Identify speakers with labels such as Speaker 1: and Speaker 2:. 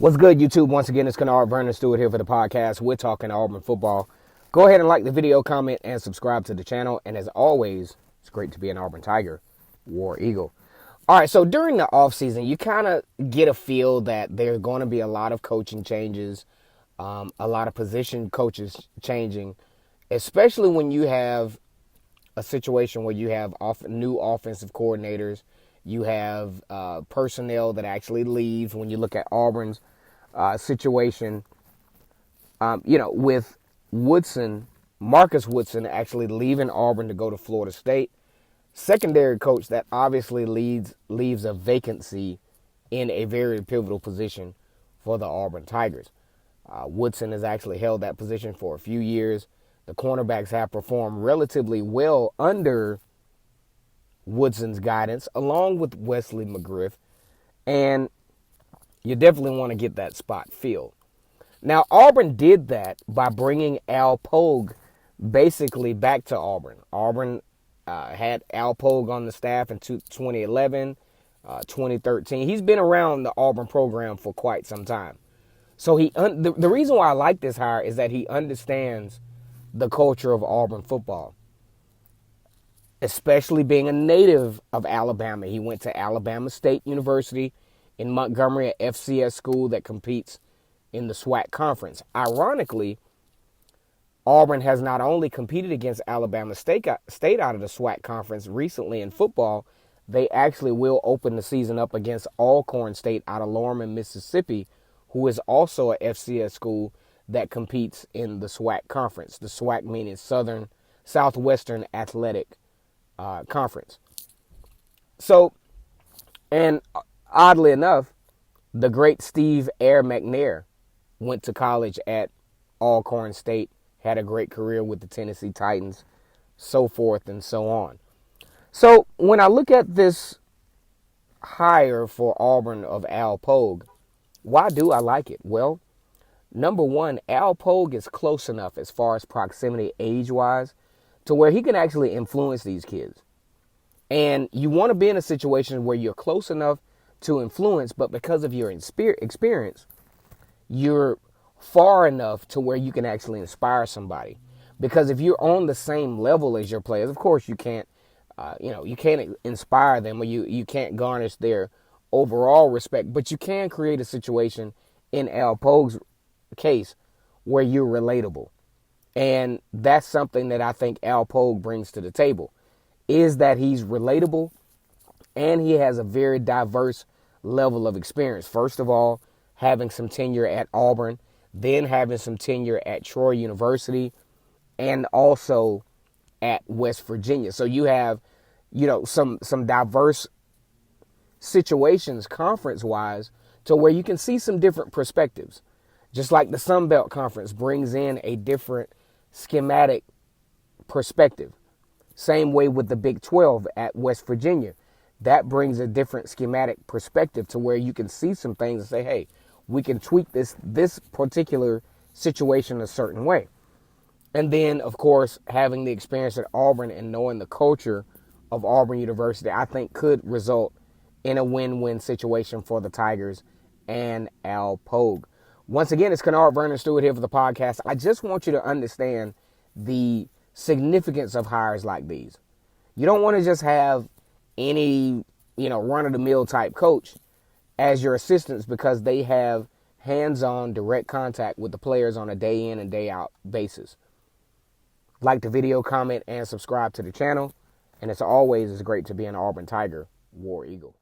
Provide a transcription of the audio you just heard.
Speaker 1: What's good, YouTube? Once again, it's Kennard Vernon Stewart here for the podcast. We're talking Auburn football. Go ahead and like the video, comment, and subscribe to the channel. And as always, it's great to be an Auburn Tiger, War Eagle. All right, so during the offseason, you kind of get a feel that there's going to be a lot of coaching changes, a lot of position coaches changing, especially when you have a situation where you have new offensive coordinators. You have personnel that actually leaves. When you look at Auburn's situation, with Marcus Woodson actually leaving Auburn to go to Florida State. Secondary coach that obviously leaves a vacancy in a very pivotal position for the Auburn Tigers. Woodson has actually held that position for a few years. The cornerbacks have performed relatively well under Woodson's guidance, along with Wesley McGriff, and you definitely want to get that spot filled. Now, Auburn did that by bringing Al Pogue basically back to Auburn. Auburn had Al Pogue on the staff in 2011, 2013. He's been around the Auburn program for quite some time. So the reason why I like this hire is that he understands the culture of Auburn football, especially being a native of Alabama. He went to Alabama State University in Montgomery, an FCS school that competes in the SWAC conference. Ironically, Auburn has not only competed against Alabama State out of the SWAC conference recently in football, they actually will open the season up against Alcorn State out of Lorman, Mississippi, who is also a FCS school that competes in the SWAC conference. The SWAC meaning Southwestern Athletic Conference. So, and oddly enough, the great Steve Air McNair went to college at Alcorn State, had a great career with the Tennessee Titans, so forth and so on. So when I look at this hire for Auburn of Al Pogue, why do I like it? Well, number one, Al Pogue is close enough as far as proximity age-wise to where he can actually influence these kids. And you want to be in a situation where you're close enough to influence, but because of your experience, you're far enough to where you can actually inspire somebody. Because if you're on the same level as your players, of course you can't, you can't inspire them, or you can't garnish their overall respect, but you can create a situation in Al Pogue's case where you're relatable. And that's something that I think Al Pogue brings to the table, is that he's relatable and he has a very diverse level of experience. First of all, having some tenure at Auburn, then having some tenure at Troy University, and also at West Virginia. So you have, some diverse situations conference-wise to where you can see some different perspectives. Just like the Sun Belt Conference brings in a different schematic perspective. Same way with the Big 12 at West Virginia. That brings a different schematic perspective to where you can see some things and say, hey, we can tweak this particular situation a certain way. And then, of course, having the experience at Auburn and knowing the culture of Auburn University, I think could result in a win-win situation for the Tigers and Al Pogue. Once again, it's Kennard Vernon Stewart here for the podcast. I just want you to understand the significance of hires like these. You don't want to just have any, run-of-the-mill type coach as your assistants, because they have hands-on direct contact with the players on a day-in and day-out basis. Like the video, comment, and subscribe to the channel. And as always, it's great to be an Auburn Tiger, War Eagle.